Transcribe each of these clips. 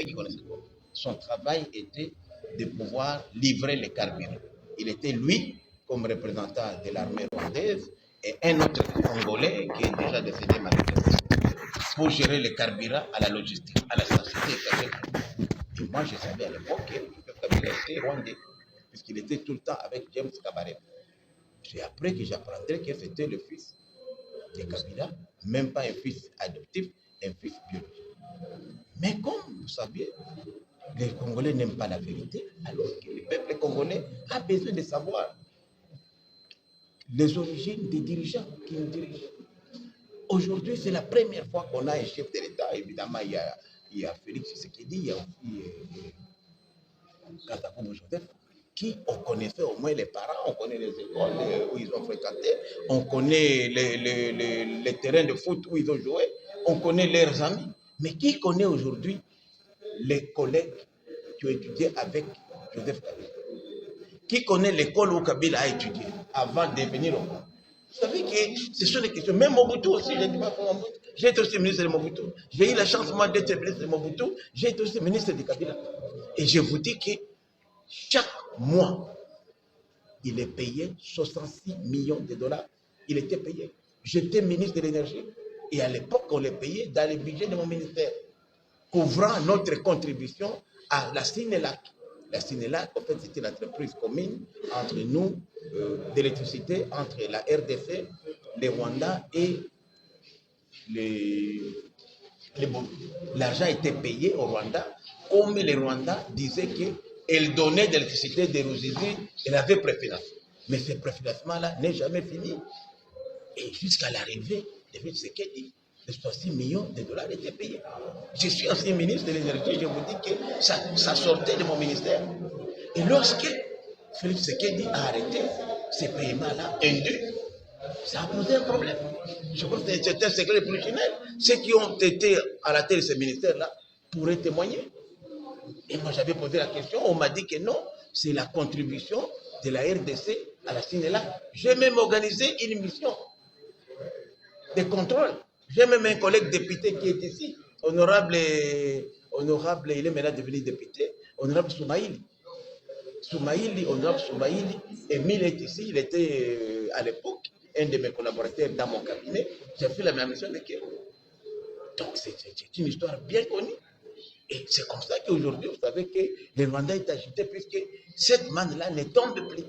ceux qui connaissent le Congo. Son travail était de pouvoir livrer les carburants. Il était, lui, comme représentant de l'armée rwandaise, et un autre Congolais qui est déjà décédé malheureusement, pour gérer les carburants à la logistique, à la société. Et moi, je savais à l'époque que Kabila était rwandais, puisqu'il était tout le temps avec James Kabarebe. C'est après que j'apprendrai que c'était le fils de Kabila, même pas un fils adoptif, un fils biologique. Mais comme vous savez, les Congolais n'aiment pas la vérité, alors que le peuple congolais a besoin de savoir les origines des dirigeants qui nous dirigent. Aujourd'hui, c'est la première fois qu'on a un chef de l'État. Évidemment, il y a Félix Tshisekedi, il y a aussi Kasavubu Joseph, qui on connaissait au moins les parents, on connaît les écoles où ils ont fréquenté, on connaît les terrains de foot où ils ont joué, on connaît leurs amis. Mais qui connaît aujourd'hui les collègues qui ont étudié avec Joseph Kabila? Qui connaît l'école où Kabila a étudié avant de venir au Congo? Vous savez que ce sont des questions. Même Mobutu aussi, j'ai été aussi ministre de Mobutu. J'ai eu la chance, moi, d'être ministre de Mobutu. J'ai été aussi ministre de Kabila. Et je vous dis que chaque mois, il est payé 66 millions de dollars. Il était payé. J'étais ministre de l'énergie. Et à l'époque, on les payait dans le budget de mon ministère, couvrant notre contribution à la Sinelac. La Sinelac, en fait, c'était l'entreprise commune entre nous, d'électricité, entre la RDC, les Rwandais et les l'argent était payé au Rwanda, comme les Rwandais disaient qu'elle donnait de l'électricité des Ruzizi, elle avait préfinancé. Mais ce préfinancement-là n'est jamais fini. Et jusqu'à l'arrivée de Félix Tshisekedi, les 66 millions de dollars étaient payés. Je suis ancien ministre de l'énergie, je vous dis que ça sortait de mon ministère. Et lorsque Félix Tshisekedi a arrêté ces paiements-là, ça a posé un problème. Je pense que c'est un secret professionnel. Ceux qui ont été à la tête de ce ministère-là pourraient témoigner. Et moi, j'avais posé la question, on m'a dit que non, c'est la contribution de la RDC à la Sinelac. J'ai même organisé une mission de contrôle. J'ai même un collègue député qui est ici, honorable, il est maintenant devenu député, honorable Soumaïli. Honorable Soumaïli, Emile est ici, il était à l'époque un de mes collaborateurs dans mon cabinet. J'ai fait la même mission avec eux. Donc c'est une histoire bien connue. Et c'est comme ça qu'aujourd'hui, vous savez que le Rwanda est agité puisque cette manne-là ne tombe plus.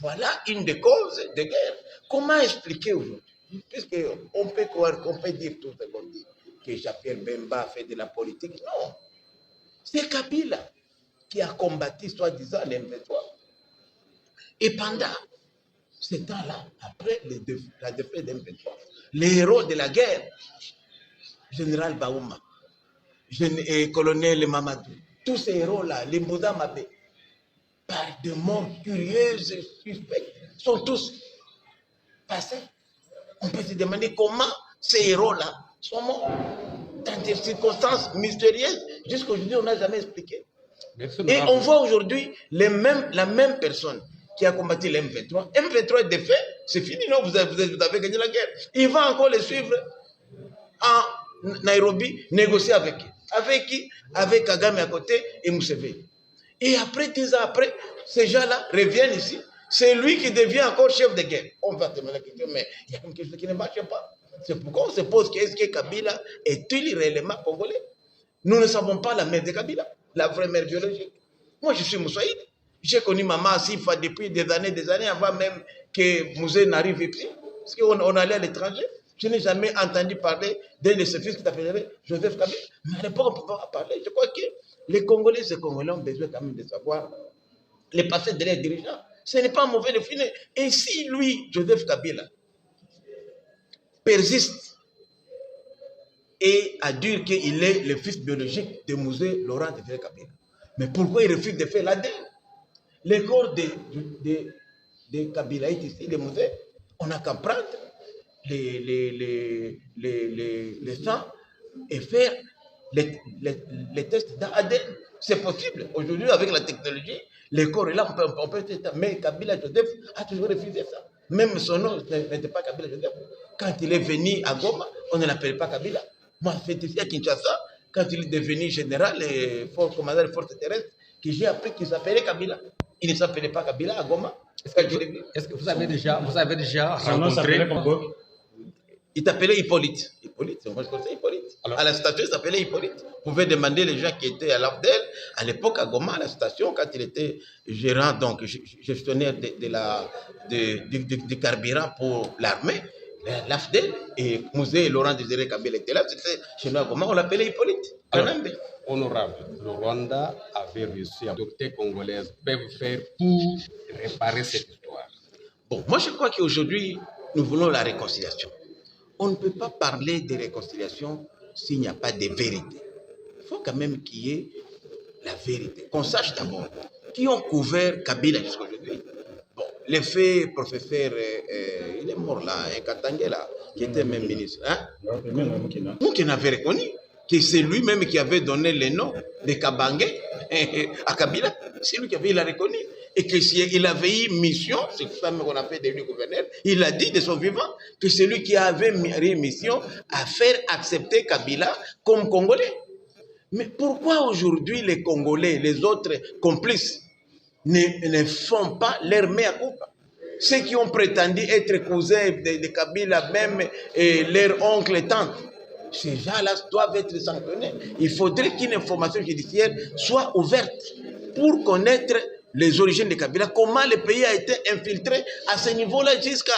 Voilà une des causes de guerre. Comment expliquer aujourd'hui? Puisqu'on peut croire, qu'on peut dire tout ce qu'on dit, que Jean-Pierre Bemba a fait de la politique. Non. C'est Kabila qui a combattu, soi-disant, l'M23. Et pendant ce temps-là, après la défaite de l'M23, les héros de la guerre, général Baouma, colonel Mamadou, tous ces héros-là, les Mbouda Mabé, par de morts curieuses et suspectes, sont tous passés. On peut se demander comment ces héros-là sont morts dans des circonstances mystérieuses. Jusqu'aujourd'hui, on n'a jamais expliqué. Et on voit aujourd'hui la même personne qui a combattu l'M23. M23 est défait, c'est fini, non, vous avez gagné la guerre. Il va encore les suivre en Nairobi, négocier avec qui? Avec qui? Avec Kagame à côté et Museveni. Et après, 10 ans après, ces gens-là reviennent ici. C'est lui qui devient encore chef de guerre. On va te demander la question, mais il y a quelque chose qui ne marche pas. C'est pourquoi on se pose est-ce que Kabila est-il réellement congolais? Nous ne savons pas la mère de Kabila, la vraie mère biologique. Moi, je suis Moussaïd. J'ai connu Maman Sifa depuis des années avant même que Mouzé n'arrive ici. Parce qu'on allait à l'étranger. Je n'ai jamais entendu parler d'un de ses fils qui s'appelait Joseph Kabila. Mais à l'époque, on ne peut pas parler. Je crois que les Congolais, ces Congolais ont besoin quand même de savoir le passé de leurs dirigeants. Ce n'est pas mauvais de finir. Et si lui, Joseph Kabila, persiste et a dit qu'il est le fils biologique de Mouzé Laurent de Kabila, mais pourquoi il refuse de faire l'ADN? Le corps de Kabila est ici, de Mouzé. On n'a qu'à prendre les sangs et faire les tests d'ADN. C'est possible. Aujourd'hui, avec la technologie, le corps est là, on peut tester. Mais Kabila Joseph a toujours refusé ça. Même son nom n'était pas Kabila Joseph. Quand il est venu à Goma, on ne l'appelait pas Kabila. Moi, c'est ici à Kinshasa, quand il est devenu général et commandant des forces terrestres, que j'ai appris qu'il s'appelait Kabila. Il ne s'appelait pas Kabila à Goma. Est-ce que vous avez déjà rencontré... Il s'appelait Hippolyte. Hippolyte, moi je connais Hippolyte. Alors, à la station, il s'appelait Hippolyte. Vous pouvez demander les gens qui étaient à l'AFDEL, à l'époque à Goma, à la station, quand il était gérant, donc gestionnaire du carburant pour l'armée, l'AFDEL, et Musée Laurent Désiré Kabila était là, c'était chez nous à Goma, on l'appelait Hippolyte. Alors, honorable, le Rwanda avait réussi à adopter congolaises. Peuvent faire pour réparer cette histoire? Bon, moi je crois qu'aujourd'hui, nous voulons la réconciliation. On ne peut pas parler de réconciliation s'il n'y a pas de vérité. Il faut quand même qu'il y ait la vérité. Qu'on sache d'abord qui ont couvert Kabila jusqu'à aujourd'hui. Bon, l'effet professeur, il est mort là, Katangé là, qui était même ministre. Hein? Qui avait reconnu que c'est lui-même qui avait donné le nom de Kabangé à Kabila. C'est lui qui avait, il a reconnu. Et qu'il avait eu mission, c'est ça qu'on a fait de lui gouverneur, il a dit de son vivant que c'est lui qui avait eu mission à faire accepter Kabila comme Congolais. Mais pourquoi aujourd'hui les Congolais, les autres complices, ne font pas leur mea culpa? Ceux qui ont prétendu être cousins de Kabila, même et leur oncle et tante, ces gens-là doivent être sanctionnés. Il faudrait qu'une information judiciaire soit ouverte pour connaître les origines de Kabila, comment le pays a été infiltré à ce niveau-là jusqu'à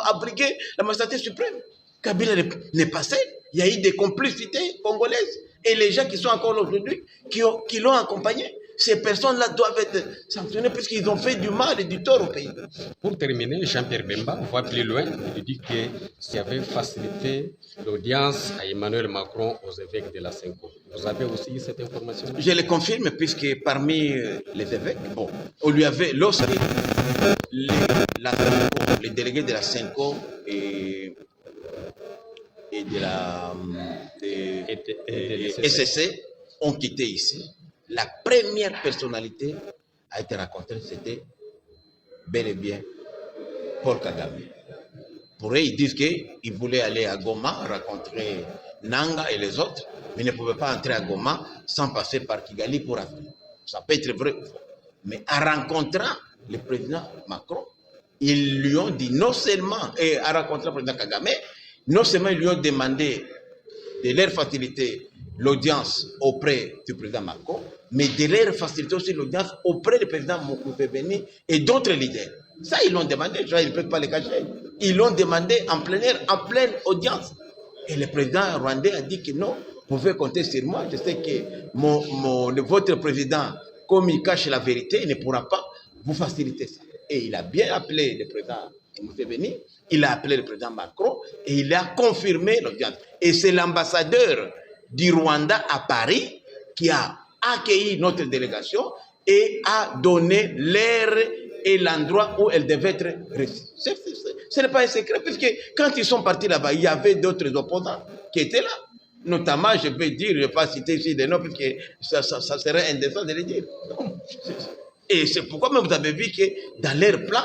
abriguer la magistrature suprême. Kabila n'est pas seul, il y a eu des complicités congolaises et les gens qui sont encore là aujourd'hui, qui l'ont accompagné. Ces personnes-là doivent être sanctionnées puisqu'ils ont fait du mal et du tort au pays. Pour terminer, Jean-Pierre Bemba, on va plus loin, il dit que ça avait facilité l'audience à Emmanuel Macron aux évêques de la Cinco. Vous avez aussi cette information? Je le confirme puisque parmi les évêques, bon, on lui avait, lorsque les délégués de la Cinco et de la SSC ont quitté ici, la première personnalité a été rencontrée, c'était bel et bien Paul Kagame. Pour eux, ils disent qu'ils voulaient aller à Goma rencontrer Nanga et les autres, mais ils ne pouvaient pas entrer à Goma sans passer par Kigali pour arriver. Ça peut être vrai ou faux. Mais en rencontrant le président Macron, ils lui ont dit non seulement, et en rencontrant le président Kagame, non seulement ils lui ont demandé de leur faciliter l'audience auprès du président Macron, mais de leur faciliter aussi l'audience auprès du président Museveni et d'autres leaders. Ça, ils l'ont demandé, ils ne peuvent pas le cacher. Ils l'ont demandé en plein air, en pleine audience. Et le président rwandais a dit que non, vous pouvez compter sur moi. Je sais que votre président, comme il cache la vérité, il ne pourra pas vous faciliter ça. Et il a bien appelé le président Museveni, il a appelé le président Macron et il a confirmé l'audience. Et c'est l'ambassadeur du Rwanda à Paris qui a accueilli notre délégation et a donné l'heure et l'endroit où elle devait être reçue. Ce n'est pas un secret, puisque quand ils sont partis là-bas, il y avait d'autres opposants qui étaient là. Notamment, je peux dire, je ne vais pas citer ici des noms, puisque ça serait indécent de les dire. Et c'est pourquoi même vous avez vu que dans leur plan,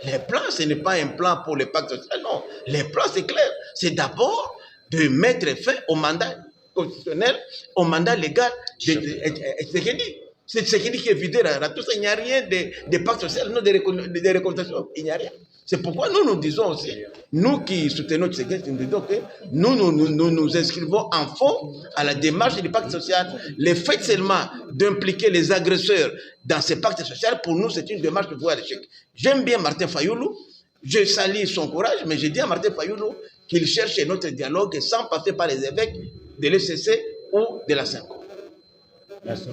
les plans, ce n'est pas un plan pour le pacte social, non. Les plans, c'est clair. C'est d'abord de mettre fin au mandat constitutionnel, au mandat légal de Tshisekedi. C'est Tshisekedi qui est vidé là. Tout ça, il n'y a rien de pacte social, non, de réconciliation. Il n'y a rien. C'est pourquoi nous disons aussi, nous qui soutenons Tshisekedi, nous disons que nous inscrivons en fond à la démarche du pacte social. Le fait seulement d'impliquer les agresseurs dans ce pacte social, pour nous, c'est une démarche de voie à l'échec. J'aime bien Martin Fayoulou, je salue son courage, mais je dis à Martin Fayoulou qu'il cherche notre dialogue sans passer par les évêques de l'ECC ou de la Cinco. Merci.